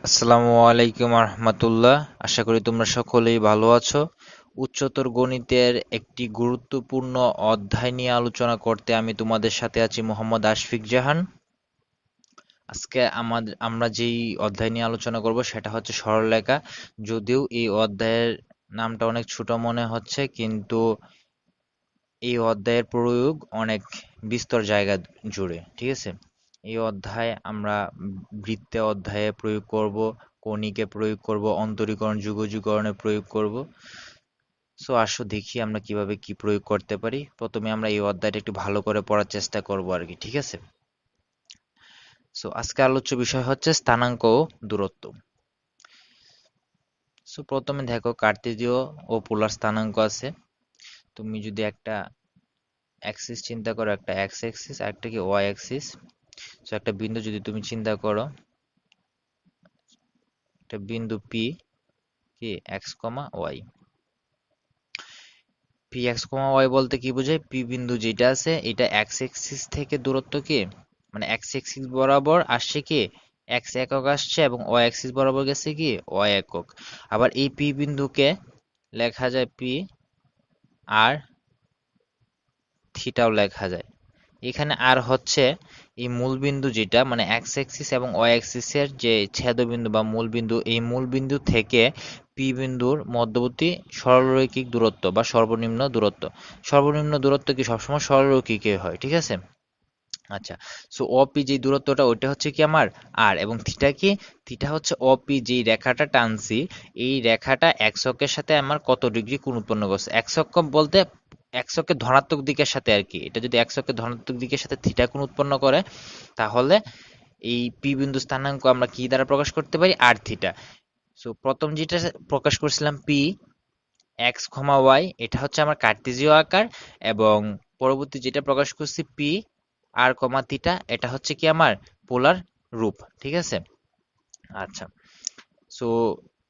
আসসালামু আলাইকুম রহমতুল্লাহ। আশা করি তোমরা সকলেই ভালো আছো। উচ্চতর গণিতের একটি গুরুত্বপূর্ণ অধ্যায় নিয়ে আলোচনা করতে আমি তোমাদের সাথে আছি মোহাম্মদ আশফিক জাহান। আজকে আমরা যেই অধ্যায় নিয়ে আলোচনা করব সেটা হচ্ছে সরলরেখা। যদিও এই অধ্যায়ের নামটা অনেক ছোট মনে হচ্ছে, কিন্তু এই অধ্যায়ের প্রয়োগ অনেক বিস্তর জায়গা জুড়ে, ঠিক আছে? এই অধ্যায় আমরা বৃত্তে অধ্যায়ে প্রয়োগ করব, কণিকে প্রয়োগ করব, অন্তরীকরণ যুগজীকরণে প্রয়োগ করব। সো আসো দেখি আমরা কিভাবে কি প্রয়োগ করতে পারি। প্রথমে আমরা এই অধ্যায়টা একটু ভালো করে পড়ার চেষ্টা করব আর কি, ঠিক আছে? সো আজকে আলোচ্য বিষয় হচ্ছে স্থানাঙ্ক ও দূরত্ব। সো প্রথমে দেখো, কার্তেজীয় ও পোলার স্থানাঙ্ক আছে। তুমি যদি একটা অ্যাক্সিস চিন্তা করো, একটা এক্স অ্যাক্সিস আর একটা কি ওয়াই অ্যাক্সিস। সো একটা বিন্দু যদি তুমি চিন্তা করো, একটা বিন্দু পি কি এক্স কমা ওয়াই। পি এক্স কমা ওয়াই বলতে কি বোঝায়? পি বিন্দু যেটা আছে এটা এক্স অ্যাক্সিস থেকে দূরত্ব কি, মানে এক্স অ্যাক্সিস বরাবর আসছে কি এক্স একক আসছে, এবং ওয়াই অ্যাক্সিস বরাবর গেছে কি ওয়াই একক। আবার এই পি বিন্দুকে লেখা যায় পি আর থিটাও লেখা যায়। এখানে আর হচ্ছে এই মূল বিন্দু যেটা, মানে এক্স অ্যাক্সিস এবং ওয়াই অ্যাক্সিসের যে ছেদবিন্দু বা মূল বিন্দু, এই মূল বিন্দু থেকে পি বিন্দুর মধ্যবর্তী সরলরৈখিক দূরত্ব বা সর্বনিম্ন দূরত্ব। সর্বনিম্ন দূরত্ব কি সবসময় সরলরৈখিকই হয়, ঠিক আছে? আচ্ছা, সো অপি যে দূরত্বটা ওইটা হচ্ছে কি আমার আর, এবং থিটা কি, থিটা হচ্ছে অপি যেই রেখাটা টানছি, এই রেখাটা এক্স অক্ষের সাথে আমার কত ডিগ্রি কোণ উৎপন্ন করছে। এক্স অক্ষ বলতে এক্স অক্ষের ধনাত্মক দিকের সাথে আর কি। এটা যদি এক্স অক্ষের ধনাত্মক দিকের সাথে থিটা কোণ উৎপন্ন করে, তাহলে এই পি বিন্দু স্থানাঙ্ক আমরা কি দ্বারা প্রকাশ করতে পারি? আর থিটা। সো প্রথম যেটা প্রকাশ করছিলাম পি এক্স কমা ওয়াই, এটা হচ্ছে আমার কার্তেজীয় আকার, এবং পরবর্তী যেটা প্রকাশ করছি পি আর কমা থিটা, এটা হচ্ছে কি আমার পোলার রূপ, ঠিক আছে? আচ্ছা, সো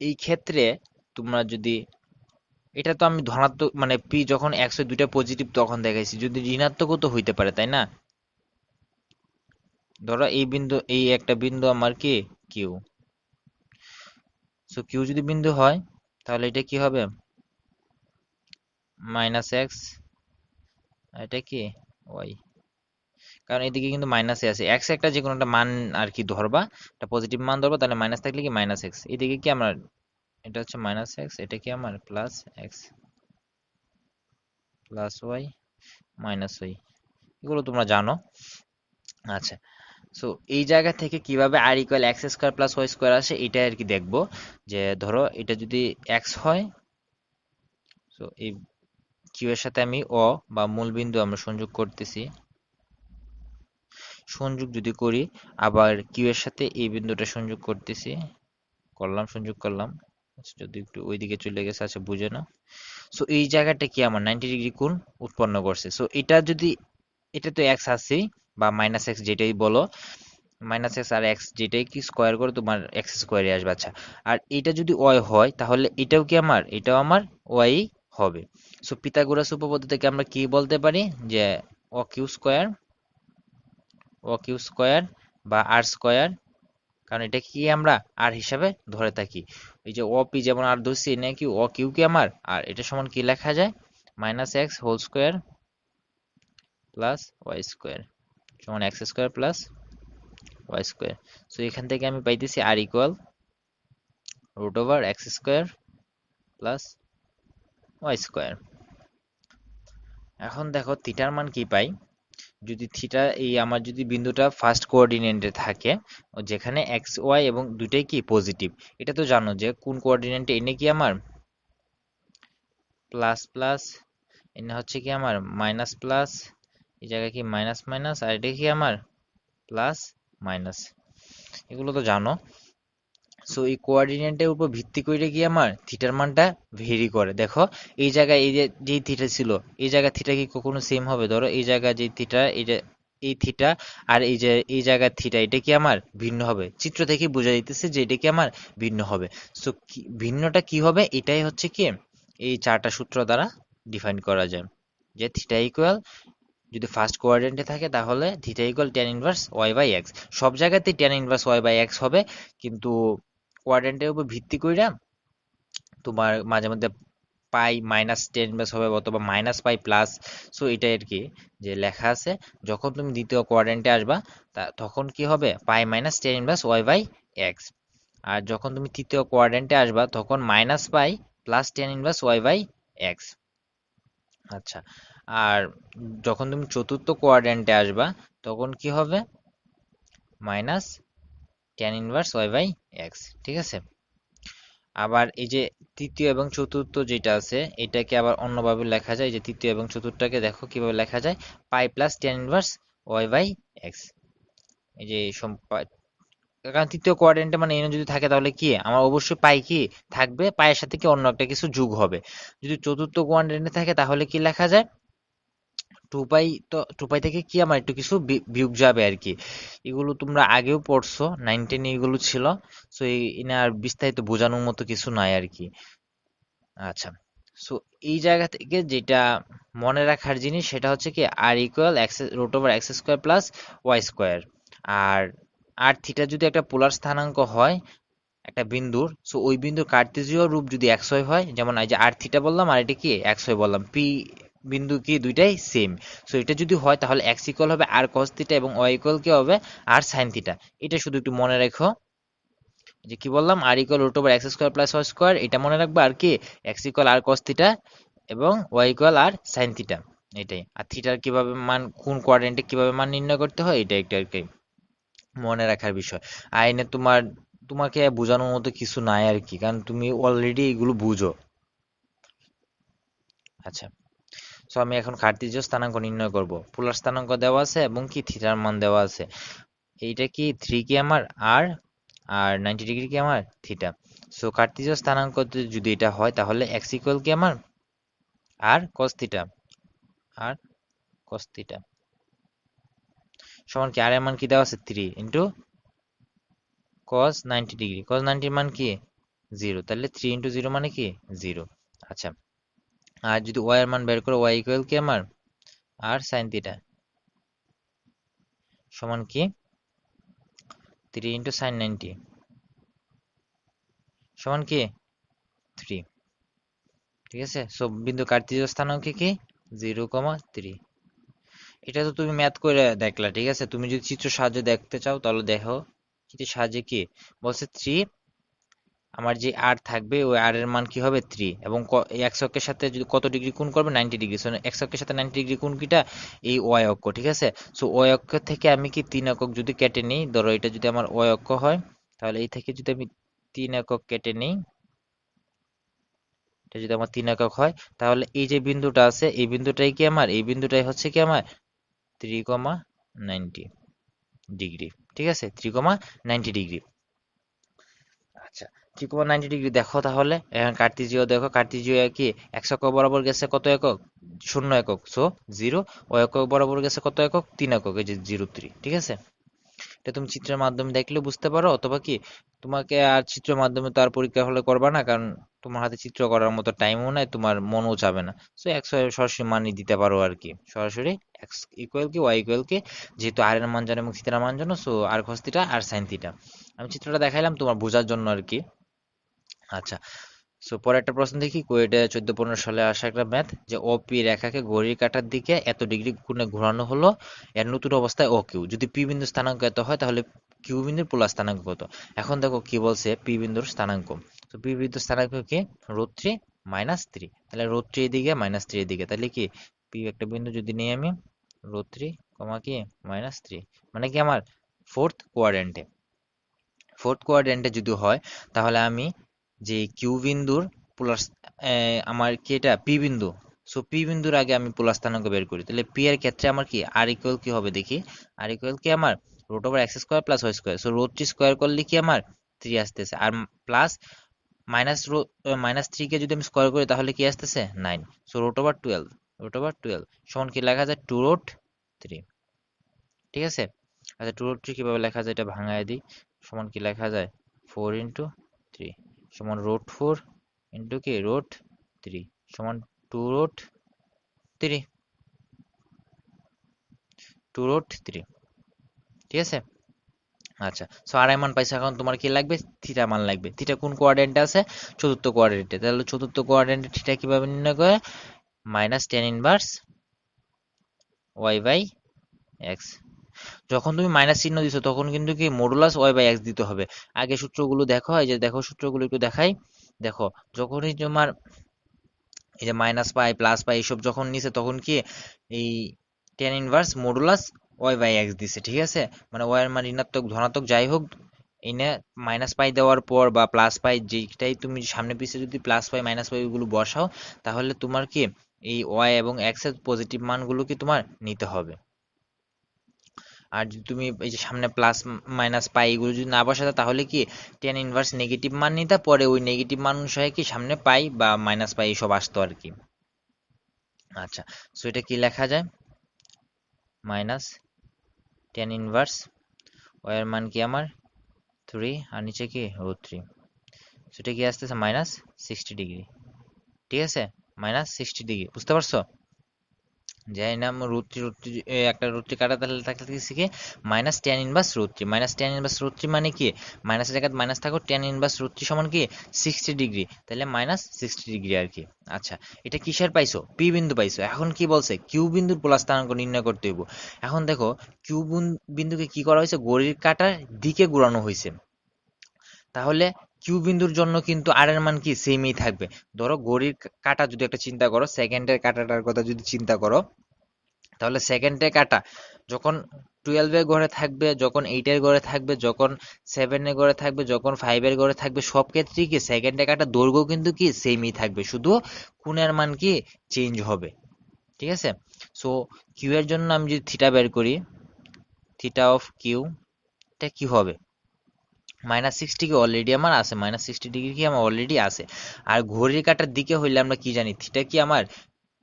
এই ক্ষেত্রে তোমরা যদি, এটা তো আমি ধনাত্মক মানে পি যখন একশো দুইটা পজিটিভ তখন দেখাইছি, যদি ঋণাত্মকও তো হইতে পারে, তাই না? ধরো এই বিন্দু, এই একটা বিন্দু আমার কি কিউ। সো কিউ যদি বিন্দু হয়, তাহলে এটা কি হবে? মাইনাস এক্স, এটা কি ওয়াই। কারণ এদিকে কিন্তু মাইনাসে আছে, এক্স একটা যে কোনো একটা মান আর কি ধরবা, একটা পজিটিভ মান ধরবা, তাহলে মাইনাস থাকলে কি মাইনাস এক্স। এদিকে কি আমার, এটা হচ্ছে মাইনাস এক্স, এটা কি আমার plus x plus y minus y. এগুলো তোমরা জানো। আচ্ছা, সো এই জায়গা থেকে কিভাবে r equal x square plus y square আসে, এটা আর কি দেখবো। যে ধরো এটা যদি এক্স হয়, সো এই কিউ এর সাথে আমি অ বা মূল বিন্দু আমরা সংযোগ করতেছি, সংযোগ যদি করি, আবার কিউ এর সাথে এই বিন্দুটা সংযোগ করতেছি, করলাম সংযোগ করলাম। আচ্ছা, যদি একটু ওইদিকে চলে গেছে, আচ্ছা বুঝে না। সো এই জায়গাটা কি আমার 90 ডিগ্রি কোণ উৎপন্ন করছে। সো এটা যদি, এটা তো এক্স আছেই, বা মাইনাস এক্স যেটাই বলো, মাইনাস এক্স আর এক্স যেটাই কি স্কোয়ার করে তোমার এক্স স্কোয়ারে আসবে। আচ্ছা, আর এটা যদি ওয়াই হয়, তাহলে এটাও কি আমার, এটাও আমার ওয়াই হবে। সো পিথাগোরাস উপপাদ্য থেকে আমরা কি বলতে পারি? যে O Q square, O Q square বা আর স্কোয়ার, কারণ এটা কি আমরা আর হিসাবে ধরে থাকি। এই যে ও পি যেমন আর ধরছি, এনে কি ও কিউ কি আমার আর, এটা সমান কি লেখা যায়? Minus x whole square plus y square সমান x square plus y square. So এখান থেকে আমি পাইতেছি r equal root over x square plus y square. এখন দেখো থিটার মান কি পাই। যদি থিটা, এই আমার যদি বিন্দুটা ফার্স্ট কোঅর্ডিনেটে থাকে, ও যেখানে এক্স ওয়াই এবং দুইটাই কি পজিটিভ, এটা তো জানো যে কোন কোঅর্ডিনেটে এনে কি আমার প্লাস প্লাস, এনে হচ্ছে কি আমার মাইনাস প্লাস, এই জায়গায় কি মাইনাস মাইনাস, আর এটা কি আমার প্লাস মাইনাস, এগুলো তো জানো। সো এই কোঅর্ডিনেটের উপর ভিত্তি করে কি আমার থিটার মানটা ভেরি করে। দেখো এই জায়গায় এই যে যেই থিটা ছিল, এই জায়গা থিটা কি কখনো সেম হবে? ধরো এই জায়গায় যে থিটা, এই যে এই থিটা, আর এই যে এই জায়গার থিটা, এটা কি আমার ভিন্ন হবে। চিত্র থেকে বোঝা যাইতেছে যে এটা কি আমার ভিন্ন হবে। সো ভিন্নটা কি হবে, এটাই হচ্ছে কি এই চারটা সূত্র দ্বারা ডিফাইন করা যায়। যে থিটা ইকুয়াল, যদি ফার্স্ট কোয়াড্রেন্টে থাকে তাহলে theta equal tan inverse y by x. সব জায়গাতেই tan inverse y by x হবে, কিন্তু কোয়াড্রেন্টের উপর ভিত্তি কইরা তোমার মাঝে মধ্যে পাই মাইনাস টেন ইনভার্স হবে অথবা মাইনাস পাই প্লাস। সো এটাই আর কি যে লেখা আছে, যখন তুমি দ্বিতীয় কোয়াড্রেন্টে আসবা তখন কি হবে, pi minus tan inverse y by x. আর যখন তুমি তৃতীয় কোয়াড্রেন্টে আসবা তখন minus pi plus tan inverse y by x. আচ্ছা, আর যখন তুমি চতুর্থ কোয়াড্রেন্টে আসবা তখন কি হবে, minus tan inverse y by x. ঠিক আছে। আবার এই যে তৃতীয় এবং চতুর্থ যেটা আছে এটাকে আবার অন্যভাবে লেখা যায়, যে তৃতীয় এবং চতুর্থটাকে দেখো কিভাবে লেখা যায়, pi plus tan inverse y by x. এই যে কারণ তৃতীয় কোয়াড্রেন্টে মানে এন যদি থাকে তাহলে কি আমার অবশ্যই পাই কি থাকবে, পায়ের সাথে কি অন্য একটা কিছু যোগ হবে। যদি চতুর্থ কোয়াড্রেন্টে থাকে তাহলে কি লেখা যায়, টু পাই। তো টু পাই থেকে কি আমার একটু কিছু বিয়োগ যাবে আর কি। এগুলো তোমরা আগেও পড়ছো, 9-10 এগুলো ছিল। সো এনে আর বিস্তারিত বোঝানোর মতো কিছু নাই আর কি। আচ্ছা, সো এই জায়গা থেকে যেটা মনে রাখার জিনিস সেটা হচ্ছে কি r equal x root over x square plus y square. আর আর থিটা যদি একটা পোলার স্থানাঙ্ক হয় একটা বিন্দুর, সো ওই বিন্দুর কার্তেজীয় রূপ যদি এক্স ওয়াই হয়, যেমন এই যে আর থিটা বললাম আর এটা কি এক্স ওয়াই বললাম, পি বিন্দু কি দুইটাই সেম। সো এটা যদি হয় তাহলে এক্স ইকুয়াল হবে আর কস থিটা এবং ওয়াই ইকুয়াল কি হবে আর সাইন থিটা। এটা শুধু একটু মনে রেখো, যে কি বললাম r equal root over x square plus y square, এটা মনে রাখবা। আর কি x equal r cos theta এবং y equal r sine theta, এটাই। আর থিটার কিভাবে মান কোন কোয়াড্রেন্টে কিভাবে মান নির্ণয় করতে হয় এটা একটা আর কি মনে রাখার বিষয়। আইনে তোমাকে বোঝানোর মতো কিছু নাই আর কি, কারণ তুমি অলরেডি এগুলো বুঝো। আচ্ছা, সো আমি এখন কার্তেজীয় স্থানাঙ্ক নির্ণয় করব। পোলার স্থানাঙ্ক দেওয়া আছে এবং কি থিটার মান দেওয়া আছে। এইটা কি 3 কি আমার আর, আর 90 ডিগ্রি কি আমার থিটা। সো কার্তেজীয় স্থানাঙ্ক যদি এটা হয় তাহলে এক্স ইকুয়াল কি আমার আর কস থিটা, আর কস থিটা সমান কি আর এর মান কি দেওয়া আছে 3 ইন্টু কস 90 ডিগ্রি। কস 90 মান কি 0, তাহলে 3 ইন্টু 0 মানে কি 0। আচ্ছা, আর যদি ওয়াই এর মান বের করো, ওয়াই ইকুয়াল কি আমার আর সাইন থিটা সমান কি 3 ইন্টু সাইন 90 সমান কি 3। ঠিক আছে, সো বিন্দু কার্তেজীয় স্থানাঙ্ক কি 0,3। এটা তো তুমি ম্যাথ করে দেখলা, ঠিক আছে। তুমি যদি চিত্র সাহায্যে দেখতে চাও তাহলে দেখো চিত্রের সাহায্যে কি বলছে 3, আমার যে আর থাকবে ওই আর এর মান কি হবে 3 এবং এই এক্স অক্ষের সাথে যদি কত ডিগ্রি কোণ করবে 90 ডিগ্রি। সো এক্স অক্ষের সাথে 90 ডিগ্রি কোণ কিটা এই ওয়াই অক্ষ। ঠিক আছে, সো ওয়াই অক্ষ থেকে আমি কি 3 একক যদি কেটে নিই, ধরো এটা যদি আমার ওয়াই অক্ষ হয় তাহলে এই থেকে যদি আমি 3 একক কেটে নিই, এটা যদি আমার 3 একক হয় তাহলে এই যে বিন্দুটা আছে এই বিন্দুটাই কি আমার, এই বিন্দুটাই হচ্ছে কি আমার 3,90 ডিগ্রি। ঠিক আছে, 3,90 ডিগ্রি। আচ্ছা, 3,90 ডিগ্রি দেখো তাহলে এখন কার্তেজীয় দেখো, কার্তেজীয় কি এক্স অক্ষ বরাবর গেছে কত একক, 0 একক, সো 0। ওই একক বরাবর গেছে কত একক, 3 একক, এই যে 0,3। ঠিক আছে, এটা তুমি চিত্রের মাধ্যমে দেখলে বুঝতে পারো, অথবা কি তোমাকে আর চিত্রের মাধ্যমে তো আর পরীক্ষা হলে করবা না, কারণ তোমার হাতে চিত্র করার মতো টাইমও নাই, তোমার মনও চাবে না। সো এক্স ওয়াই সরাসরি মানই দিতে পারো আর কি, সরাসরি এক্স ইকুয়াল কি ওয়াই ইকুয়াল কি, যেহেতু আর এর মান জানো এবং থিটার মান জানো, সো আর cos থিটা আর সাইন থিটা। আমি চিত্রটা দেখাইলাম তোমার বোঝার জন্য আর কি। আচ্ছা, সো পরে একটা প্রশ্ন দেখি, কুয়েটে 14-15 সালে আসা একটা ম্যাথ, যে ওপি রেখাকে ঘড়ির কাঁটার দিকে এত ডিগ্রি কোণে ঘোরানো হলো, এর নতুন অবস্থায় ও কিউ যদি পি বিন্দুর স্থানাঙ্ক এত হয় তাহলে কিউ বিন্দুর পোলার স্থানাঙ্ক কত। এখন দেখো কি বলছে, পি বিন্দুর স্থানাঙ্ক। তো পি বিন্দুর স্থানাঙ্ক কি √3 -3, তাহলে √3 এদিকে -3 এদিকে, তাহলে কি পি একটা বিন্দু যদি নিই আমি √3 কি -3, মানে কি আমার ফোর্থ কোয়াড্রেন্টে। ফোর্থ কোয়াড্রেন্টে যদি হয় তাহলে আমি যে কিউ বিন্দুর পোলার, আমার কি এটা পি বিন্দু, সো পি বিন্দুর আগে আমি পোলার স্থানাঙ্ক বের করি, তাহলে পি এর ক্ষেত্রে আমার কি আর ইকুয়াল কি হবে দেখি, আর ইকুয়াল কি আমার root over x square plus y square. So √3 square করলে কি আমার 3 আসতেছে, আর প্লাস মাইনাস -3 কে যদি আমি স্কোয়ার করি তাহলে কি আসতেছে 9। সো √12 সমান কি লেখা যায় 2√3। ঠিক আছে, আচ্ছা 2√3 কিভাবে লেখা যায় এটা ভাঙায় দিই, সমান কি লেখা যায় 4 × 3 সমান √4 ইন্টু কি √3 সমান 2√3, 2√3। ঠিক আছে, আচ্ছা, সো আর এর মান পাইছো, এখন তোমার কি লাগবে? থিটা মান লাগবে। থিটা কোন কোয়াড্রেন্টে আছে? চতুর্থ কোয়াড্রেন্টে। তাহলে চতুর্থ কোয়াড্রেন্টে থিটা কিভাবে নির্ণয় করে? Minus tan inverse y by x. যখন তুমি মাইনাস চিহ্ন দিছো তখন কিন্তু কি মডুলাস ওয়াই বাই এক্স দিতে হবে। আগে সূত্রগুলো দেখো, এই যে দেখো সূত্রগুলো একটু দেখাই। দেখো, যখনই তোমার এই যে মাইনাস পাই প্লাস পাই এইসব যখন নিছে তখন কি এই tan inverse modulus y by x দিছে, ঠিক আছে? মানে ওয়াই এর মান ঋণাত্মক ধনাত্মক যাই হোক, এনে মাইনাস পাই দেওয়ার পর বা প্লাস পাই যেটাই তুমি সামনে পিছে যদি প্লাস পাই মাইনাস পাই ওগুলো বসাও, তাহলে তোমার কি এই ওয়াই এবং এক্স এর পজিটিভ মানগুলো কি তোমার নিতে হবে। আর যদি তুমি এই যে সামনে প্লাস মাইনাস পাই এগুলো যদি না বসাতে তাহলে কি টেন ইনভার্স নেগেটিভ মান নিতে, পরে ওই নেগেটিভ মান অনুসারে কি সামনে পাই বা মাইনাস পাই এসব আসতো আর কি। আচ্ছা, সো এটা কি লেখা যায়? মাইনাস টেন ইনভার্স ওয়াই এর মান কি আমার 3, আর নিচে কি √3। সেটা কি আসতেছে মাইনাস 60 ডিগ্রি, ঠিক আছে? মাইনাস 60 ডিগ্রি, বুঝতে পারছো? যাই নাম √3 একটা √3 কাটা তাহলে থাকলে কি minus tan inverse √3। Minus tan inverse √3 মানে কি মাইনাসের জায়গায় মাইনাস থাকো, টেন ইনভার্স √3 সমান কি 60 ডিগ্রি, তাহলে মাইনাস 60 ডিগ্রি আর কি। আচ্ছা, এটা কিসের পাইছো? পি বিন্দু পাইছো। এখন কি বলছে? কিউ বিন্দুর পোলার স্থানাঙ্ক নির্ণয় করতে হইব। এখন দেখো, কিউ বিন্দুকে কি করা হয়েছে? ঘড়ির কাঁটার দিকে ঘোরানো হয়েছে। তাহলে কিউ বিন্দুর জন্য কিন্তু আর এর মান কি সেমই থাকবে। ধরো ঘড়ির কাঁটা যদি একটা চিন্তা করো, সেকেন্ডের কাঁটাটার কথা যদি চিন্তা করো, তাহলে সেকেন্ডের কাঁটা যখন 12 এর ঘরে থাকবে, যখন 8 এর ঘরে থাকবে, যখন 7 এর ঘরে থাকবে, যখন 5 এর ঘরে থাকবে, সব ক্ষেত্রেই কি সেকেন্ডের কাঁটা দৈর্ঘ্য কিন্তু কি সেমই থাকবে, শুধু কোণের মান কি চেঞ্জ হবে, ঠিক আছে? সো কিউ এর জন্য আমি যদি থিটা বের করি, থিটা অফ কিউ এটা কি হবে? -60 কি অলরেডি আমার আছে, -60 ডিগ্রি কি আমার অলরেডি আছে। আর ঘড়ির কাঁটার দিকে হইলে আমরা কি জানি? থিটা কি আমার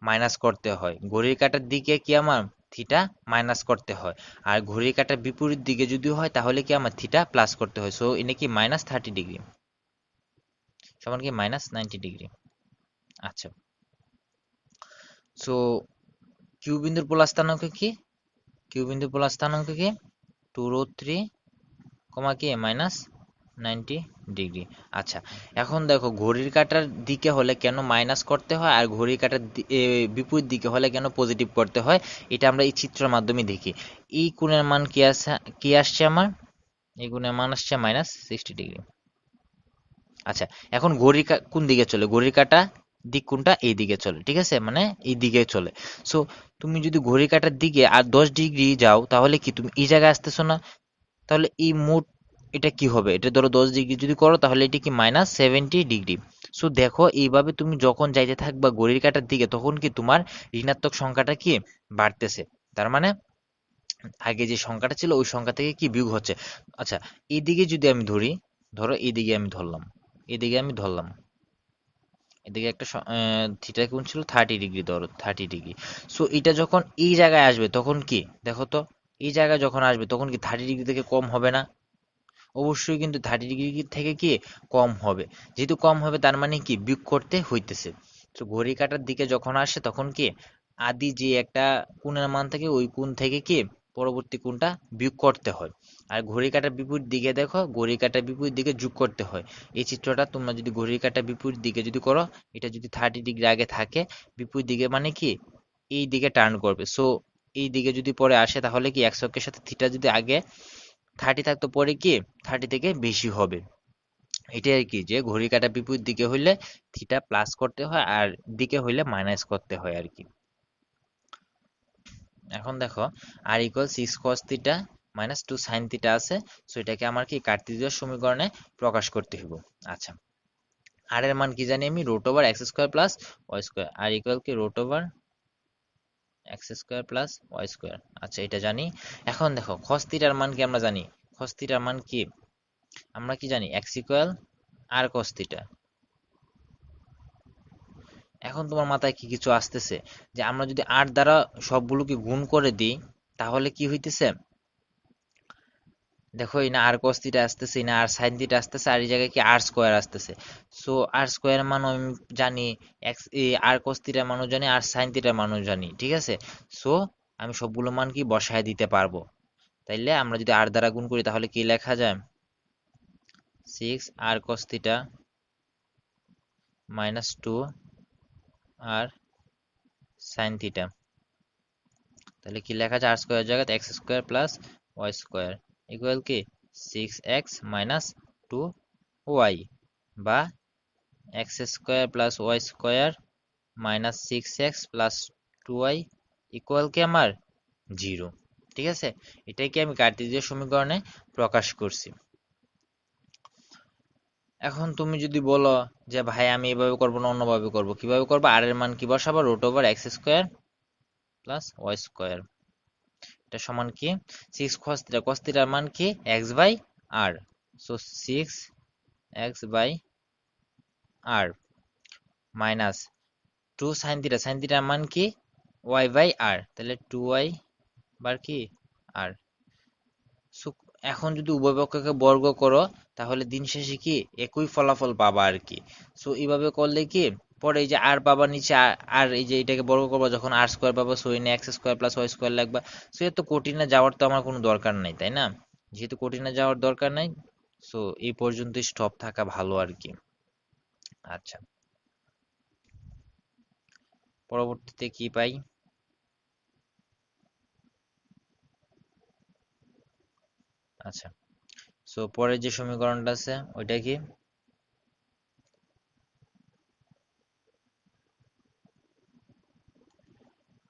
মাইনাস করতে হয়। ঘড়ির কাঁটার দিকে কি আমার থিটা মাইনাস করতে হয়। আর ঘড়ির কাঁটার বিপরীত দিকে যদি হয় তাহলে কি আমার থিটা প্লাস করতে হয়। সো এনে কি -30 ডিগ্রি সমান কি -90 ডিগ্রি। আচ্ছা, সো কিউ বিন্দুর পোলার স্থানাঙ্ক কি? কিউ বিন্দুর পোলার স্থানাঙ্ক কি 2√3, কি -90 ডিগ্রি। আচ্ছা, এখন দেখো ঘড়ির কাঁটার দিকে হলে কেন মাইনাস করতে হয় আর ঘড়ির কাঁটার বিপরীত দিকে হলে কেন পজিটিভ করতে হয়, এটা আমরা এই চিত্রের মাধ্যমে দেখি। এই কোণের মান কি আসছে আমার? এই কোণের মান আসছে -60 ডিগ্রি। আচ্ছা, এখন কোন দিকে চলে? ঘড়ির কাঁটা দিক কোনটা? এই দিকে চলে, ঠিক আছে? মানে এই দিকে চলে। সো তুমি যদি ঘড়ির কাঁটার দিকে আর 10 ডিগ্রি যাও তাহলে কি তুমি এই জায়গায় আসতেছো না? তাহলে এই মোট এটা কি হবে? এটা ধরো 10 ডিগ্রি যদি করো তাহলে এটি কি -70 ডিগ্রি। সো দেখো, এইভাবে তুমি যখন যাইতে থাকবা ঘড়ির কাঁটার দিকে তখন কি তোমার ঋণাত্মক সংখ্যাটা কি বাড়তেছে। তার মানে আগে যে সংখ্যাটা ছিল ওই সংখ্যা থেকে কি বিয়োগ হচ্ছে। আচ্ছা, এইদিকে যদি আমি ধরি, ধরো এইদিকে আমি ধরলাম, এদিকে আমি ধরলাম, এদিকে একটা থিটা কোণ ছিল 30 ডিগ্রি, ধরো 30 ডিগ্রি। সো এটা যখন এই জায়গায় আসবে তখন কি দেখো তো, এই জায়গায় যখন আসবে তখন কি 30 ডিগ্রি থেকে কম হবে না? অবশ্যই কিন্তু 30 ডিগ্রি থেকে কি কম হবে। যেহেতু কম হবে তার মানে কি বিয়োগ করতে হইতেছে। তো ঘড়ি কাঁটার দিকে যখন আসে তখন কি আদি যে একটা কোণের মান থাকে ওই কোণ থেকে কি পরবর্তী কোণটা বিয়োগ করতে হয়। আর ঘড়ি কাঁটার বিপরীত দিকে দেখো, ঘড়ি কাঁটার বিপরীত দিকে যোগ করতে হয়। এই চিত্রটা তোমরা যদি ঘড়ি কাঁটার বিপরীত দিকে যদি করো, এটা যদি 30 ডিগ্রি আগে থাকে, বিপরীত দিকে মানে কি এই দিকে টার্ন করবে। সো এই দিকে যদি পরে আসে তাহলে কি এক্স অক্ষের সাথে থিটা যদি আগে 30 থাকতো পরে কি 30 থেকে বেশি হবে। এটাই আর কি, যে ঘড়ি কাঁটা বিপরীত দিকে হইলে থিটা প্লাস করতে হয় আর দিকে হইলে মাইনাস করতে হয় আর কি। এখন দেখো আর ইকুয়াল 6 cos θ -2 sin θ আছে। সো এটাকে আমার কি কার্তেজীয় সমীকরণে প্রকাশ করতে হইব। আচ্ছা, আর এর মান কি জানি আমি √x² প্লাস y², আর ইকুয়াল কি √x² প্লাস y²। আচ্ছা, এটা জানি। এখন দেখো cos θ এর মান কি আমরা জানি? cos θ এর মান কি আমরা কি জানি? x ইকুয়াল আর cos θ। এখন তোমার মাথায় কি কিছু আসতেছে যে আমরা যদি আর দ্বারা সবগুলোকে গুণ করে দিই তাহলে কি হইতেছে? দেখো, এই না আর cos θ আসতেছে, এই না আর sin θ আসতেছে, আর এই জায়গায় কি আর স্কোয়ার আসতেছে। সো আর স্কোয়ার মানও আমি জানি, এক্স আর cos θ এর মানও জানি, আর sin θ এর মানও জানি, ঠিক আছে? সো আমি সবগুলো মান কি বসায় দিতে পারবো। তাইলে আমরা যদি আর দ্বারা গুণ করি তাহলে কি লেখা যায়, 6r cos theta minus 2r sin theta. তাহলে কি লেখা যায়, আর স্কোয়ার জায়গায় x square plus y square equal কি 6x মাইনাস 2y, বা x square plus y square minus 6x plus 2y equal কি আমার 0। ঠিক আছে, এটাই কি আমি কার্টেসীয় সমীকরণে প্রকাশ করছি। এখন তুমি যদি বলো যে ভাই আমি এভাবে করবো না অন্যভাবে করবো, কিভাবে করবো, আর এর মান কি বসাবো, root over x square plus y square, এটা সমান কি 6 cos থিটা, cos থিটার মান কি x বাই r, so 6x by r minus 2 sin theta, sin থিটার মান কি y বাই r, তাহলে 2y বার কি r। সো এখন যদি উভয় পক্ষকে বর্গ করো তাহলে দিন শেষে কি একই ফলাফল পাবা আর কি। সো এইভাবে করলে কি পরে এই যে আর পাবা নিচে আর এই যে এটাকে বর্গ করবা যখন আর স্কোয়ার পাবা, সো এনে x square plus y square লাগবা। সো এত কঠিনে যাওয়ার তো আমার কোনো দরকার নাই, তাই না? যেহেতু কঠিনে যাওয়ার দরকার নাই, সো এই পর্যন্ত স্টপ থাকা ভালো আর কি। আচ্ছা, পরবর্তীতে কি পাই? আচ্ছা, সো পরের যে সমীকরণটা আছে ওইটা কি,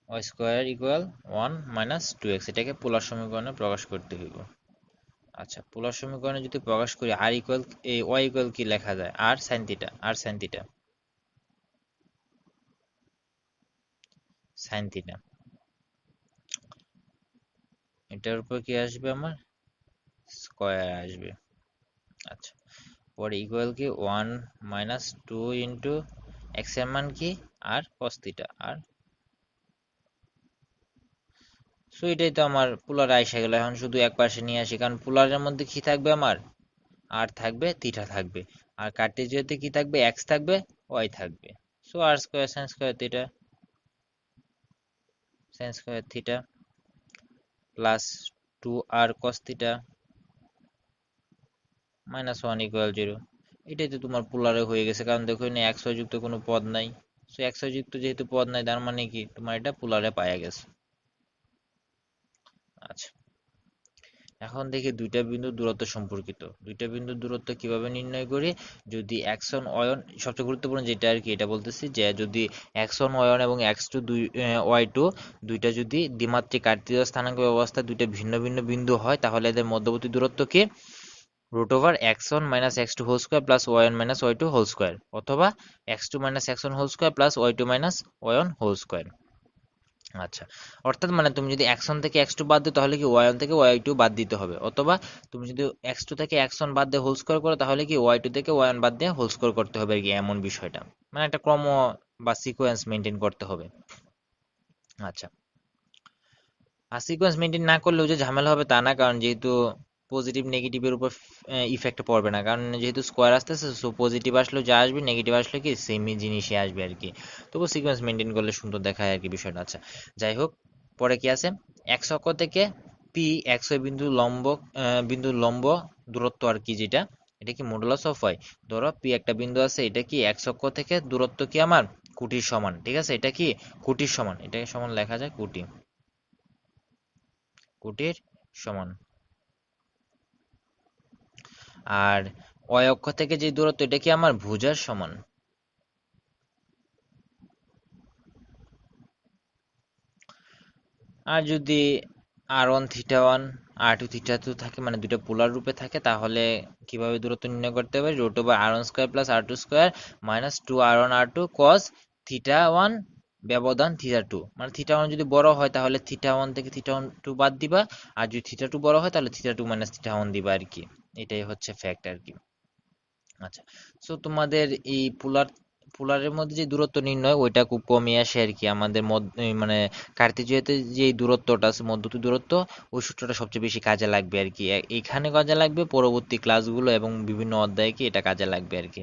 y square equal 1 minus 2x, এটাকে পোলার সমীকরণে প্রকাশ করতে হইব। আচ্ছা, পোলার সমীকরণে যদি প্রকাশ করি আর ইকুয়াল এই y ইকুয়াল কি লেখা যায়, আর সাইন থিটা, আর সাইন থিটা, সাইন থিটা, এটার উপর কি আসবে আমার স্কয়ার আসবে। আচ্ছা, পরে ইকুয়াল কি 1 মাইনাস 2 ইন্টু এক্স এর মান কি আর cos থিটা আর। সো এটাই তো আমার পোলার আইসা গেল। এখন শুধু এক পাশে নিয়ে আসি, কারণ পোলারের মধ্যে কি থাকবে আমার আর থাকবে থিটা থাকবে, আর কার্টেসিয়াতে কি থাকবে এক্স থাকবে ওয়াই থাকবে। So r square sine square theta, sine square theta plus 2r cos theta minus 1 equal 0। এটাই তো তোমার পোলারে হয়ে গেছে, কারণ দেখো এখানে এক্স ওয়াই যুক্ত কোনো পদ নাই। সো এক্স ওয়াই যুক্ত যেহেতু পদ নাই, তার মানে কি তোমার এটা পোলারে পাওয়া গেছে। আচ্ছা, এখন দেখি দুইটা বিন্দুর দূরত্ব সম্পর্কিত। দুইটা বিন্দুর দূরত্ব কিভাবে নির্ণয় করি, যদি x1 অয়ন, সবচেয়ে গুরুত্বপূর্ণ যেটা আর কি এটা বলতেছি, যে যদি x1 অয়ন এবং x2 y2 দুইটা যদি দ্বিমাত্রিক কার্টেসীয় স্থানাঙ্ক ব্যবস্থায় দুইটা ভিন্ন ভিন্ন বিন্দু হয়, তাহলে এদের মধ্যবর্তী দূরত্ব কি root over x1 minus x2 whole square plus y1 minus y2 whole square, অথবা x2 minus x1 whole square plus y2 minus y1 whole square. আচ্ছা, অর্থাৎ মানে তুমি যদি x1 থেকে x2 বাদ দিও তাহলে কি y1 থেকে y2 বাদ দিতে হবে, অথবা তুমি যদি x2 থেকে x1 বাদ দিয়ে হোল স্কোয়ার করো তাহলে কি y2 থেকে y1 বাদ দিয়ে হোল স্কোয়ার করতে হবে আর কি, এমন বিষয়টা। মানে একটা ক্রম বা সিকোয়েন্স মেনটেন করতে হবে। আচ্ছা, আর সিকোয়েন্স মেনটেন না করলেও যে ঝামেলা হবে তা না, কারণ যেহেতু পজিটিভ নেগেটিভের উপর ইফেক্ট পড়বে না, কারণ যেহেতু স্কোয়ার আসতেছে, সো পজিটিভ আসলেও যা আসবে, নেগেটিভ আসলে কি সেমই জিনিসই আসবে আর কি। তবু সিকোয়েন্স মেনটেন করলে সুন্দর দেখায় আর কি বিষয়টা। আচ্ছা, যাই হোক, পরে কি আছে, এক্স অক্ষ থেকে পি এক্স ওয়াই বিন্দুর লম্ব দূরত্ব আর কি, যেটা এটা কি মডুলাস অফ ওয়াই। ধরো পি একটা বিন্দু আছে, এটা কি এক্স অক্ষ থেকে দূরত্ব কি আমার কোটির সমান, ঠিক আছে, এটা কি কোটির সমান, এটাকে সমান লেখা যায় কোটি, কোটির সমান। আর অয় অক্ষ থেকে যে দূরত্ব এটা কি আমার ভুজার সমান। আর যদি r1 থিটা 1 r2 থিটা 2 থাকে, মানে দুটো পোলার রূপে থাকে, তাহলে কিভাবে দূরত্ব নির্ণয় করতে পারি, root over r1 square plus r2 square minus 2r1 r2 cos theta 1 ব্যবধান থিটা 2। মানে থিটা 1 যদি বড় হয় তাহলে থিটা 1 থেকে থিটা 2 বাদ দিবা, আর যদি থিটা 2 বড় হয় তাহলে থিটা 2 মাইনাস থিটা 1 দিবা আর কি। এটাই হচ্ছে ফ্যাক্ট আর কি। আচ্ছা, সো তোমাদের এই পোলারের মধ্যে যে দূরত্ব নির্ণয় ওইটা খুব কমই আসে আর কি আমাদের মানে কার্তেজীয়তে যে দূরত্বটা আছে, মধ্যবর্তী দূরত্ব, ওই সূত্রটা সবচেয়ে বেশি কাজে লাগবে আর কি। এইখানে কাজে লাগবে, পরবর্তী ক্লাসগুলো এবং বিভিন্ন অধ্যায়ে কি এটা কাজে লাগবে আর কি।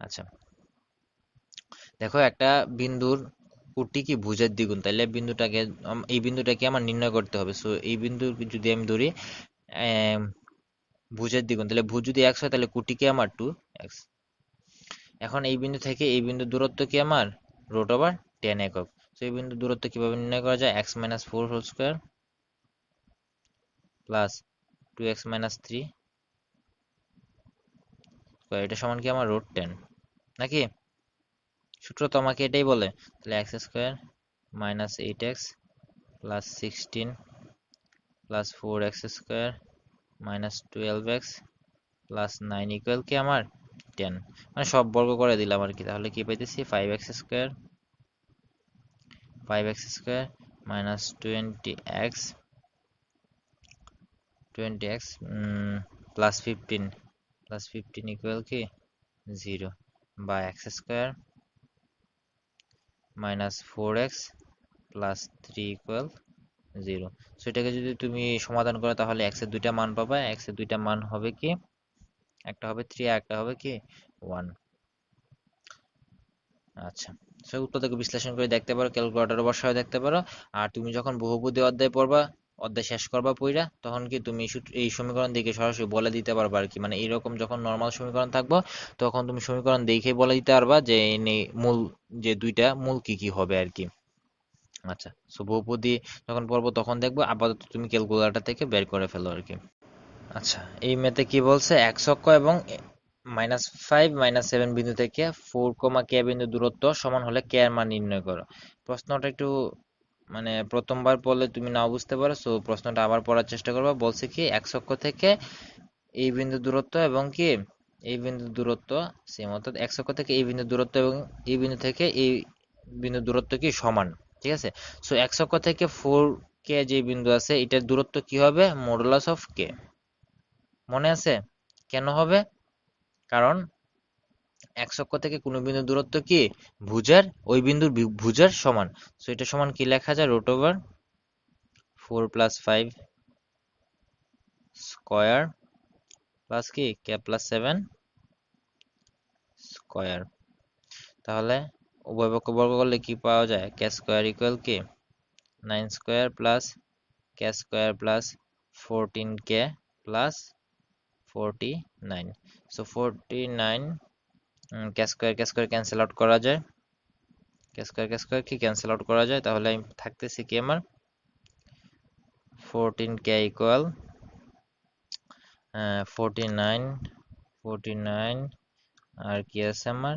আচ্ছা, দেখো একটা বিন্দুর কোটি কি ভুজের দ্বিগুণ, তাহলে বিন্দুটাকে এই বিন্দুটাকে আমার নির্ণয় করতে হবে। সো এই বিন্দু যদি আমি ধরি ভুজের দ্বিগুণ, তাহলে ভুজ যদি এক্স হয় তাহলে কোটি কি আমার 2x। এখন এই বিন্দু থেকে এই বিন্দুর দূরত্ব কি আমার √10 একক। তো এই বিন্দুর দূরত্ব কিভাবে নির্ণয় করা যায়? x - 4 whole square plus 2x - 3 square, এটা সমান কি আমার √10 নাকি? সূত্র তো আমাকে এটাই বলে। তাহলে x square minus 8x plus 16 plus 4x square minus 12x plus 9 equal কি আমার 10, মানে সব বর্গ করে দিলাম আর কি। তাহলে কি পাইতেছি 5x square minus 20x plus 15 equal কি 0 বা x square minus 4x plus 3 equal 0। So এটাকে যদি তুমি সমাধান করো তাহলে x এর দুইটা মান পাবা। x এর দুইটা মান হবে কি, একটা হবে 3 আর একটা হবে কি 1। আচ্ছা, সো উত্তর থেকে বিশ্লেষণ করে দেখতে পারো, ক্যালকুলেটরে বসায় দেখতে পারো। আর তুমি যখন বহুপদী অধ্যায় পড়বা, অধ্যায় শেষ করবা পড়া, তখন কি তুমি এই সমীকরণ দেখে সরাসরি বলে দিতে পারবা আর কি। মানে এইরকম যখন নর্মাল সমীকরণ থাকবো তখন তুমি সমীকরণ দেখেই বলে দিতে পারবা যে মূল যে দুইটা মূল কি কি হবে আর কি। আচ্ছা, সো বহুপদী যখন পড়বো তখন দেখবো, আপাতত তুমি ক্যালকুলেটর থেকে বের করে ফেলো আর কি। আচ্ছা, এই ম্যাথে কি বলছে, x অক্ষ এবং -5 -7 বিন্দু থেকে 4, k বিন্দু দূরত্ব সমান হলে k এর মান নির্ণয় করো। প্রশ্নটা একটু মানে প্রথমবার পড়লে তুমি নাও বুঝতে পারো, সো প্রশ্নটা আবার পড়ার চেষ্টা করবা। বলছে কি x অক্ষ থেকে এই বিন্দু দূরত্ব এবং কি এই বিন্দু দূরত্ব সেম, অর্থাৎ x অক্ষ থেকে এই বিন্দু দূরত্ব এবং এই বিন্দু থেকে এই বিন্দু দূরত্ব কি সমান, ঠিক আছে? সো x অক্ষ থেকে 4k যে বিন্দু আছে এটার দূরত্ব কি হবে, মডুলাস অফ k। মনে আছে কেন হবে? কারণ x অক্ষ থেকে কোনো বিন্দুর দূরত্ব কি ভুজের ওই বিন্দুর ভুজের সমান। সো এটা সমান কি লেখা যায়, √4 + 5 স্কয়ার প্লাস কি k + 7 স্কয়ার। তাহলে উভয় পক্ষ বর্গ করলে কি পাওয়া যায়, k স্কয়ার ইকুয়াল কি 9 square plus k square plus 14k plus 49। So 49 k square cancel out করা যায়, কে স্কয়ার কি ক্যান্সেল আউট করা যায়। তাহলে আমি থাকতেছি কি আমার 14k ইকুয়াল 49 আর কি আছে আমার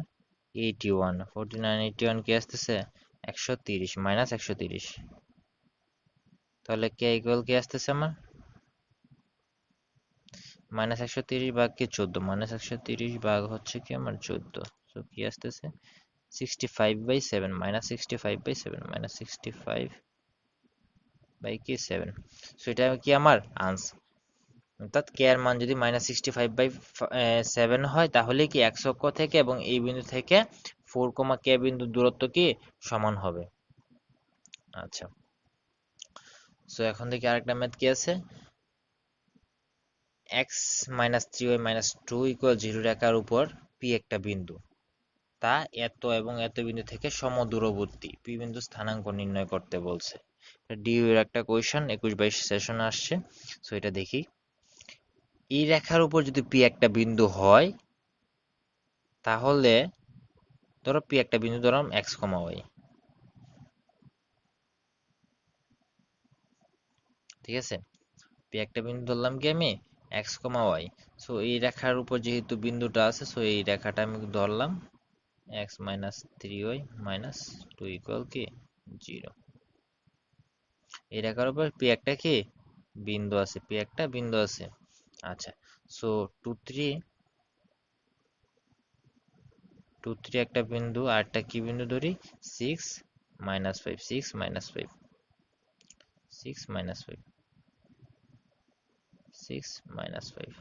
81। 49 81 কি আসতেছে 130 মাইনাস 130। তাহলে k ইকুয়াল কি আসতেছে আমার মাইনাস 130 ভাগ কি 14, মাইনাস 130 ভাগ হচ্ছে কি আমার 14। সো কি আসতেছে 65/7 মাইনাস 65/7 মাইনাস 65/7। সো এটা কি আমার আনসার। অর্থাৎ কে এর মান যদি -65/7 হয় তাহলে কি x অক্ষ থেকে এবং এই বিন্দু থেকে 4, k বিন্দুর দূরত্ব কি সমান হবে। আচ্ছা, সো এখন দেখি আরেকটা ম্যাথ কি আছে, x - 3y - 2 = 0 রেখার উপর p একটা বিন্দু, তা এত এবং এত বিন্দু থেকে সমদূরবর্তী p বিন্দু স্থানাঙ্ক নির্ণয় করতে বলছে। ডিউ এর একটা কোয়েশ্চেন 21-22 সেশনে আসছে। সো এটা দেখি, এই রেখার উপর যদি p একটা বিন্দু হয় তাহলে ধরো p একটা বিন্দু ধরলাম x, y, ঠিক আছে? p একটা বিন্দু ধরলাম কি আমি x, y। সো এই রেখার উপর যেহেতু বিন্দুটা আছে, সো এই রেখাটা আমি ধরলাম x - 3y - 2 ইকুয়াল কি 0। এই রেখার উপর p একটা কি বিন্দু আছে, p একটা বিন্দু আছে। আচ্ছা, সো 2 3 একটা বিন্দু আর একটা কি বিন্দু ধরি 6 - 5 6 - 5 6 - 5 6 - 5।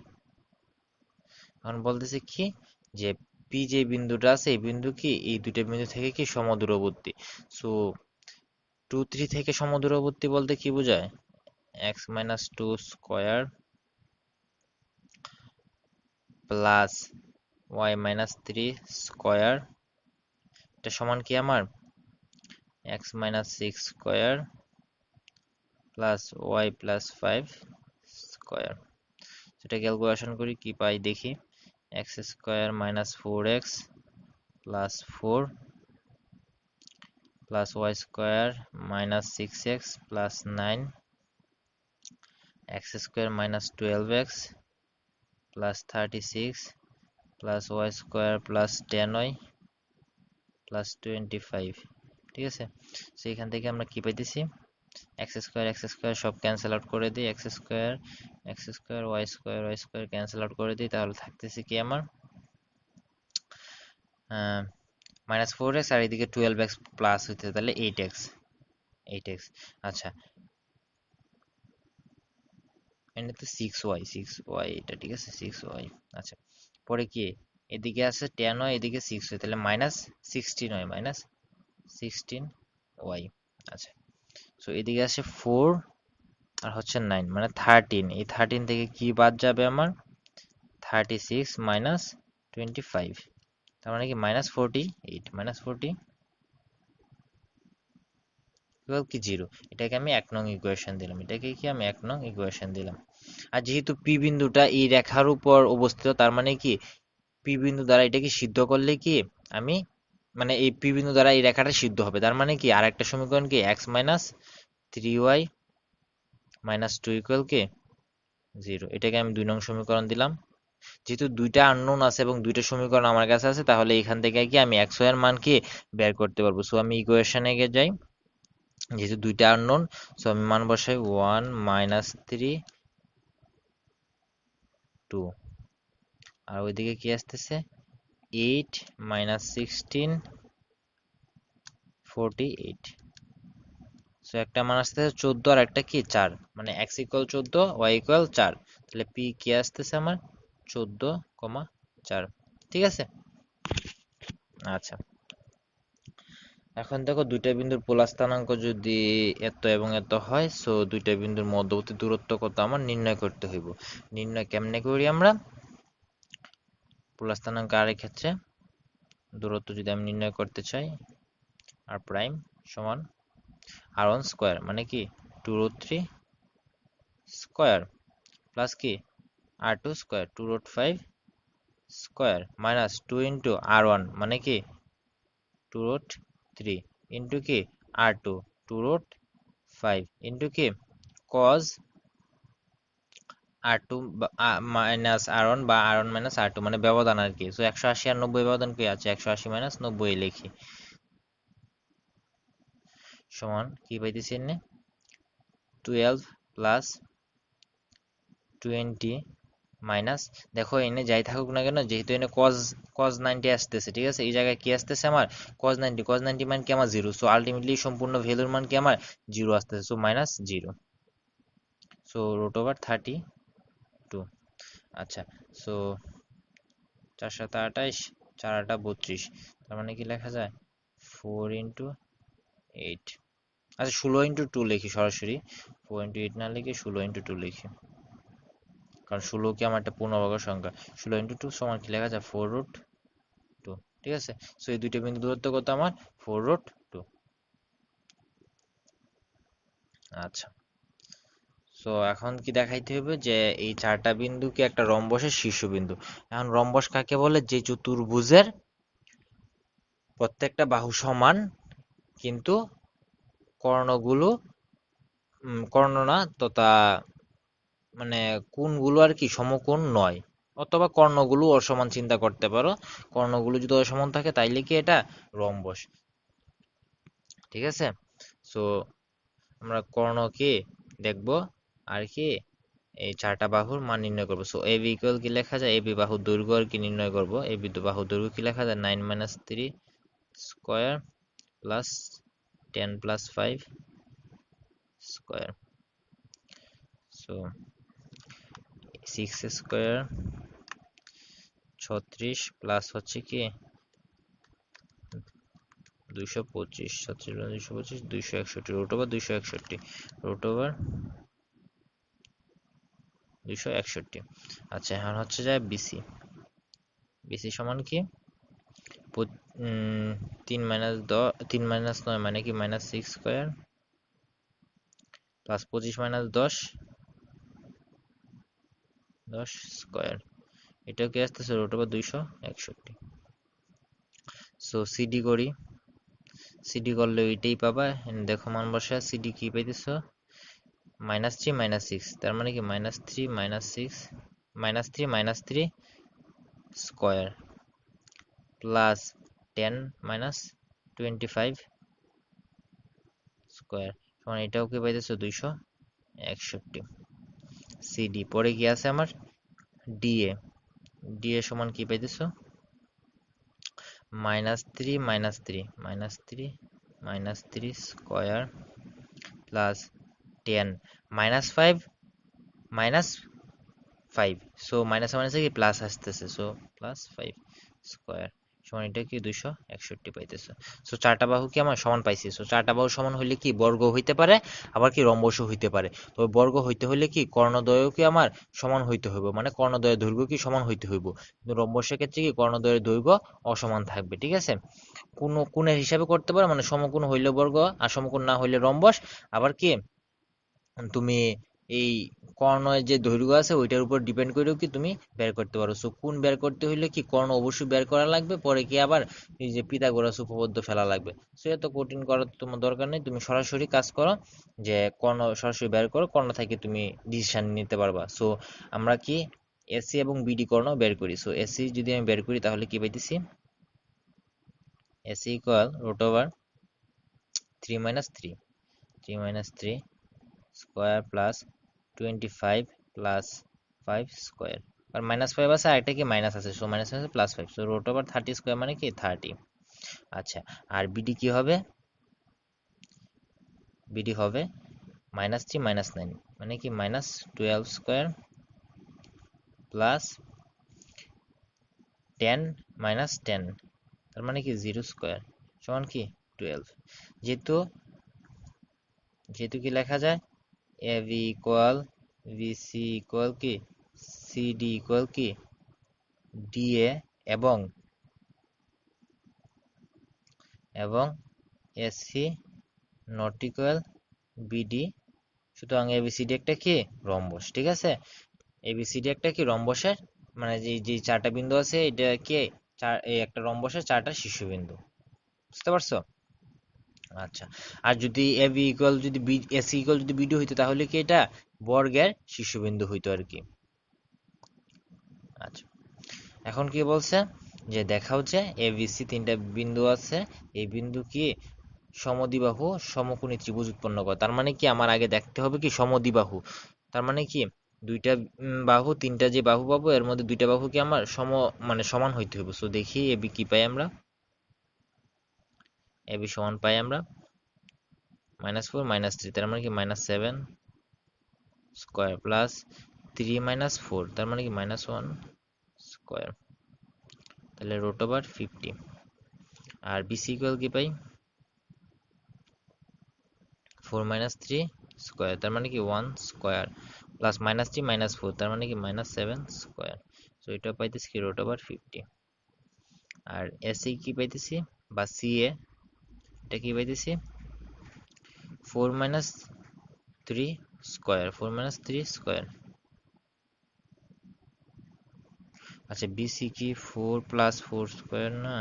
এখন বলতেছে কি যে পি যে বিন্দুটা আছে এই বিন্দু কি এই দুইটা বিন্দু থেকে কি সমদূরবর্তী। সো 2 3 থেকে সমদূরবর্তী বলতে কি বোঝায়, x - 2 square plus y - 3 square, এটা সমান কি আমার x minus six square plus y plus five square. সেটা ক্যালকুলেশন করি কি পাই দেখি। X square minus four x plus four plus y square minus six x plus nine, x square minus twelve x plus thirty six plus y square plus ten y plus 25। ঠিক আছে, so এখান থেকে আমরা কি পাইতেছি, x square সব cancel out করে দিই, x square y square cancel out করে দিই, তাহলে থাকতেছে কি আমার মাইনাস ফোর এক্স আর এদিকে টুয়েলভ এক্স প্লাস হইতে তাহলে এইট এক্স। আচ্ছা, এটাতে সিক্স ওয়াই এটা, ঠিক আছে সিক্স ওয়াই। আচ্ছা, পরে কি এদিকে আছে টেন ওয়াই, এদিকে সিক্স ওয়াই, তাহলে minus sixteen y, minus sixteen y. আচ্ছা, সো এদিকে আসে ফোর আর হচ্ছে নাইন, মানে থার্টিন। এই থার্টিন থেকে কি বাদ যাবে আমার, থার্টি সিক্স মাইনাস 25, তার মানে কি minus forty eight, minus forty কি জিরো। এটাকে আমি এক নং ইকুয়েশন দিলাম, এটাকে কি আমি এক নং ইকুয়েশন দিলাম। আর যেহেতু পি বিন্দুটা এই রেখার উপর অবস্থিত, তার মানে কি পি বিন্দু দ্বারা এটাকে সিদ্ধ করলে কি আমি, মানে এই পি বিন্দু দ্বারা এই রেখাটা সিদ্ধ হবে, তার মানে কি আর একটা সমীকরণ কি x minus three y minus two equal কি জিরো। এটাকে আমি দুই নং সমীকরণ দিলাম। যেহেতু দুইটা আননোন আছে এবং দুইটা সমীকরণ আমার কাছে আছে, তাহলে এখান থেকে কি আমি এক্স ওয়াই এর মান কি বের করতে পারবো। সো আমি ইকুয়েশনে গিয়ে যাই, যেহেতু দুইটা আননোন, সো আমি মান বসাই ওয়ান মাইনাস থ্রি টু, আর ওইদিকে কি আসতেছে eight minus sixteen forty eight. So একটা মান আসতেছে 14 আর একটা কি 4, মানে x ইকুয়াল 14 y ইকুয়াল 4, তাহলে p কি আসতেছে আমার 14,4। ঠিক আছে। আচ্ছা, এখন দেখো দুইটা বিন্দুর পোলার স্থানাঙ্ক যদি এত এবং এত হয়, সো দুইটা বিন্দুর মধ্যবর্তী দূরত্ব কত আমার নির্ণয় করতে হইব। নির্ণয় কেমনে করি আমরা, পোলার স্থানাঙ্ক আর এর ক্ষেত্রে দূরত্ব যদি আমি নির্ণয় করতে চাই, আর প্রাইম সমান আর ওয়ান স্কোয়ার, মানে কি two root three square plus কি r two square two root five square minus two into r one, মানে কি টু রুট থ্রি ইন্টু কি r two two root five into কি cos r two minus r one বা r one minus r two, মানে ব্যবধান আর কি। So 180 আর 90 ব্যবধান কি আছে, 180 মাইনাস 90 লিখি, সমান কি পাইতেছি এনে 12 প্লাস 20 মাইনাস, দেখো এনে যাই থাকুক না কেন, যেহেতু এনে কজ কজ 90 আসতেছে, ঠিক আছে, এই জায়গায় কি আসতেছে আমার কজ 90 মান কি আমার জিরো, সো আলটিমেটলি সম্পূর্ণ ভ্যালুর মান কি আমার জিরো আসতেছে, so minus zero, so root over 32। আচ্ছা, সো 4 7 28 4 8 32, তার মানে কি লেখা যায় 4 ইন্টু 8। আচ্ছা 16 ইন্টু 2 লিখি সরাসরি, 4 ইন্টু 8 না লিখে 16 ইন্টু 2 লিখি, কারণ 16 কি আমার একটা পূর্ণবর্গ সংখ্যা। 16 ইন্টু 2 সমান কি লেখা যায় 4 রুট 2। ঠিক আছে, সো এই দুইটা বিন্দু দূরত্ব কত আমার 4 রুট 2। আচ্ছা, সো এখন কি দেখাইতে হবে যে এই চারটা বিন্দু কি একটা রম্বসের শীর্ষবিন্দু। এখন রম্বস কাকে বলে, যে চতুর্ভুজের প্রত্যেকটা বাহু সমান কিন্তু কর্ণগুলো কর্ণ না তথা, মানে কোণগুলো আর কি সমকোণ নয়, অথবা কর্ণগুলো অসমান চিন্তা করতে পারো। কর্ণগুলো যদি অসমান থাকে তাইলে কি এটা রম্বস। ঠিক আছে, সো আমরা কর্ণকে দেখব আর কি এই চারটা বাহুর মান নির্ণয় করবো। সো এবি ইকুয়াল কি লেখা যায়, এবি বাহুর দৈর্ঘ্য আর কি নির্ণয় করব। এবি বাহুর দৈর্ঘ্য কি লেখা যায় 9 minus 3 square plus 10 plus 5 square, so 6 square 36 plus হচ্ছে কি 225, 36 225 261 রুট ওভার 261 রুট ওভার 261। আচ্ছা, এখন হচ্ছে যায় বিসি, বিসি সমান কি 3 - 9 মানে কি -6² প্লাস 25 - 10 স্কয়ার, এটাও কি আসতেছে √261। সো সিডি করি, সিডি করলে ওইটাই পাবা। দেখো মান বসা, সিডি কি পাইতেছো -3 - 6, তার মানে কি -3 - 6 -3 স্কয়ার প্লাস 10 - 25 স্কয়ার সমান এটাও কি পাইতেছো 261। সিডি পরে কি আছে আমার ডিএ, ডিএ সমান কি পাইতেছো -3 স্কয়ার প্লাস 10 -5 -5, সো মাইনাস মাইনাসে কি প্লাস আসতেছে, সো +5 স্কয়ার সমান এটা কি 261 পাইতেছে। সো চারটা বাহু কি আমার সমান পাইছি। সো চারটা বাহু সমান হইলে কি বর্গ হইতে পারে, আবার কি রম্বসও হইতে পারে। তবে বর্গ হইতে হইলে কি কর্ণদ্বয় কি আমার সমান হইতে হইব, মানে কর্ণদ্বয়ের দৈর্ঘ্য কি সমান হইতে হইব। কিন্তু রম্বসের ক্ষেত্রে কি কর্ণদ্বয়ের দৈর্ঘ্য অসমান থাকবে, ঠিক আছে। কোণের হিসাবে করতে পারো, মানে সমকোণ হইলে বর্গ আর সমকোণ না হইলে রম্বস। আবার কি তুমি এই কর্ণের যে দৈর্ঘ্য আছে ওইটার উপর ডিপেন্ড করেও কি তুমি বের করতে পারো। সো কোণ বের করতে হইলে কি কর্ণ অবশ্যই বের করা লাগবে, পরে কি আবার এই যে পিথাগোরাস উপপাদ্য ফেলা লাগবে। সো এত কঠিন করার তোমার দরকার নেই, তুমি সরাসরি কাজ করো, যে কর্ণ সরাসরি বের করো, কর্ণ থেকে তুমি ডিসিশন নিতে পারবা। সো আমরা কি এসি এবং বিডি কর্ণ বের করি। সো এসি যদি আমি বের করি তাহলে কি পাইতেছি, এসি ইকুয়াল √3 - 3 স্কয়ার প্লাস 25 প্লাস 5 স্কয়ার, আর -5 আছে আর একটা কি মাইনাস আছে, সো মাইনাস আছে +5, সো √30 স্কয়ার মানে কি 30। আচ্ছা, আর বিডি কি হবে, বিডি হবে -3 - 9 মানে কি -12 স্কয়ার প্লাস 10 - 10 তার মানে কি 0 স্কয়ার সমান কি 12। যেহেতু যেহেতু কি লেখা যায় এবি ইকুয়াল বিসি ইকুয়াল কি সিডি ইকুয়াল কি ডিএ এবং এসি নট ইকুয়াল বিডি, সুতরাং এবিসিডি একটা কি রম্বস, ঠিক আছে। এবিসিডি একটা কি রম্বসের, মানে যে যে চারটা বিন্দু আছে এটা কি এই একটা রম্বসের চারটা শীর্ষবিন্দু, বুঝতে পারছো। আচ্ছা, আর যদি এবি ইকুয়াল যদি এসি ইকুয়াল যদি বিডি হইতো তাহলে কি এটা বর্গের শীর্ষবিন্দু হইতো আর কি। আচ্ছা, এখন কি বলছে যে দেখাও যে এবিসি তিনটা বিন্দু আছে, এই বিন্দু কি সমদ্বিবাহু সমকোণী ত্রিভুজ উৎপন্ন করে। তার মানে কি আমার আগে দেখতে হবে কি সমদ্বিবাহু, তার মানে কি দুইটা বাহু, তিনটা যে বাহু পাবো এর মধ্যে দুইটা বাহু কি আমার মানে সমান হইতে হবে। সো দেখি এবি কি পাই আমরা, এবি সমান পাই আমরা -4 - 3 তার মানে কি -7 স্কয়ার প্লাস 3 - 4 তার মানে কি -1 স্কয়ার, তাহলে √50। আর বিসি ইকুয়াল কি পাই 4 - 3 স্কয়ার তার মানে কি 1 স্কয়ার প্লাস -3 - 4 তার মানে কি -7 স্কয়ার। সো এটা পাইতেছি কি √50। আর এসি কি পাইতেছি বা সিএ এটা কি পাইতেছি 4 - 3 স্কয়ার, 4 - 3 স্কয়ার। আচ্ছা, বিসি কি 4 + 4 স্কয়ার না,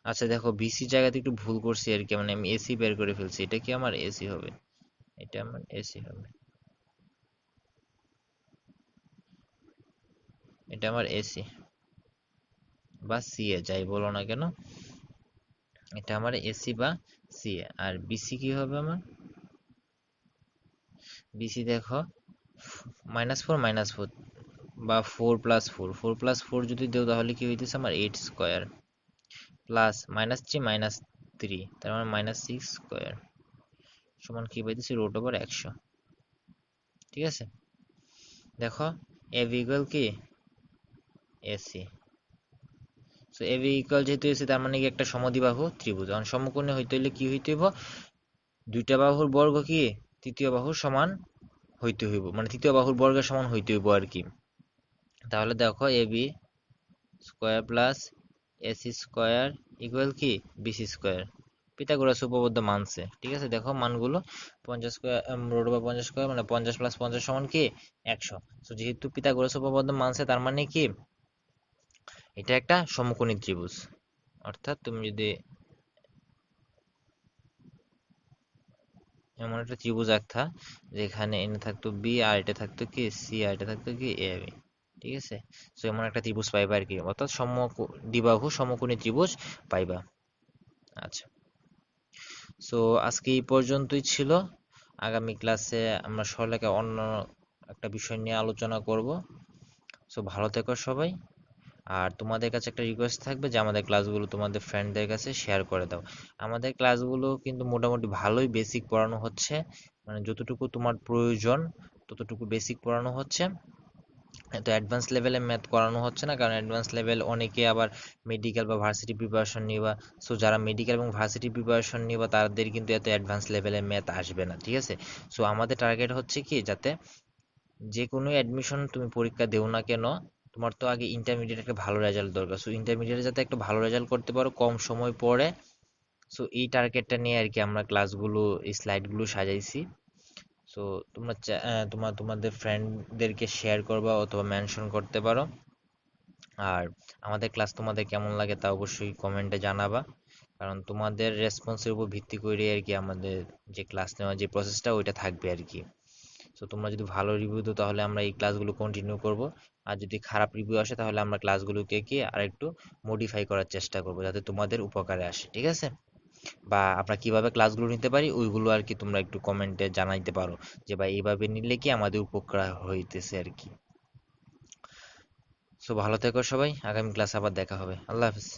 আচ্ছা দেখো বিসি জায়গাতে একটু ভুল করছি আর কি, মানে আমি এসি বের করে ফেলছি, এটা কি আমার এসি হবে, এটা আমার এসি হবে, এটা আমার এসি বা সিএ যাই বলো না কেন, এটা আমার এসি বা সিএ। আর বিসি কি হবে আমার, বিসি দেখো -4 - 4 বা 4 + 4, 4 + 4 যদি দেও তাহলে কি হইতেছে আমার 8 স্কয়ার প্লাস -3 - 3 তার মানে -6 স্কয়ার সমান কি পাইতেছি √100, ঠিক আছে। দেখো এবি ইকুয়াল কি এসি, সো এবি ইকুয়াল যেহেতু এসি তার মানে কি একটা সমদ্বিবাহু ত্রিভুজ। এখন সমকোণে হইতে হইলে কি হইতে হইব, দুইটা বাহুর বর্গ কি তৃতীয় বাহুর সমান হইতে হইব, মানে তৃতীয় বাহুর বর্গের সমান হইতে হইব আর কি। তাহলে দেখো AB square plus AC square equal কি বিসি স্কোয়ার। পিথাগোরাস উপপাদ্য মানছে, ঠিক আছে। দেখো মানগুলো 50 স্কোয়ার রুট ওভার 50 স্কোয়ার মানে 50 প্লাস 50 সমান কি 100। তো যেহেতু পিথাগোরাস উপপাদ্য মানছে তার মানে কি এটা একটা সমকোণী ত্রিভুজ। অর্থাৎ তুমি যদি এমন একটা ত্রিভুজ আঁকতা যেখানে এনে থাকতো বি আর এটা থাকতো কি সি আর এটা থাকতো কি এ বি, ঠিক আছে। সো এমন একটা ত্রিভুজ পাইবা আর কি, অর্থাৎ দ্বিবাহু সমকোণী ত্রিভুজ পাইবা। আচ্ছা, সো আজকে এই পর্যন্তই ছিল। আগামী ক্লাসে আমরা সরলরেখা অন্য একটা বিষয় নিয়ে আলোচনা করব। সো ভালো থেকো সবাই। আর তোমাদের কাছে একটা রিকোয়েস্ট থাকবে যে আমাদের ক্লাসগুলো তোমাদের ফ্রেন্ডদের কাছে শেয়ার করে দাও। আমাদের ক্লাসগুলো কিন্তু মোটামুটি ভালোই বেসিক পড়ানো হচ্ছে, মানে যতটুকু তোমার প্রয়োজন ততটুকু বেসিক পড়ানো হচ্ছে। এত অ্যাডভান্স লেভেলে ম্যাথ করানো হচ্ছে না, কারণ অ্যাডভান্স লেভেল অনেকে আবার মেডিকেল বা ভার্সিটি প্রিপারেশন নিবা। সো যারা মেডিকেল এবং ভার্সিটি প্রিপারেশন নিবা তাদের কিন্তু এত অ্যাডভান্স লেভেলের ম্যাথ আসবে না, ঠিক আছে। সো আমাদের টার্গেট হচ্ছে কি যাতে যে কোনো অ্যাডমিশন তুমি পরীক্ষা দেও না কেন, তোমার তো আগে ইন্টারমিডিয়েট একটা ভালো রেজাল্ট দরকার। সো ইন্টারমিডিয়েটে যাতে একটা ভালো রেজাল্ট করতে পারো কম সময় পড়ে। সো এই টার্গেটটা নিয়ে আর কি আমরা ক্লাসগুলো এই স্লাইডগুলো সাজাইছি। সো তোমরা তোমাদের ফ্রেন্ডদেরকে শেয়ার করবা অথবা মেনশন করতে পারো। আর আমাদের ক্লাস তোমাদের কেমন লাগে তা অবশ্যই কমেন্টে জানাবা, কারণ তোমাদের রেসপন্সের উপর ভিত্তি করে আর কি আমাদের যে ক্লাস নেওয়ার যে প্রসেসটা ওইটা থাকবে আর কি। সো তোমরা যদি ভালো রিভিউ দাও তাহলে আমরা এই ক্লাসগুলো কন্টিনিউ করব, আর যদি খারাপ রিভিউ আসে তাহলে আমরা ক্লাসগুলোকে কি আর একটু মডিফাই করার চেষ্টা করব যাতে তোমাদের উপকারে আসে, ঠিক আছে। বা আমরা কিভাবে ক্লাসগুলো নিতে পারি ওইগুলো আর কি তোমরা একটু কমেন্টে জানাইতে পারো যে ভাই এইভাবে নিলে কি আমাদের উপকার হইতেছে আর কি। সো ভালো থেকো সবাই, আগামী ক্লাস আবার দেখা হবে, আল্লাহ হাফেজ।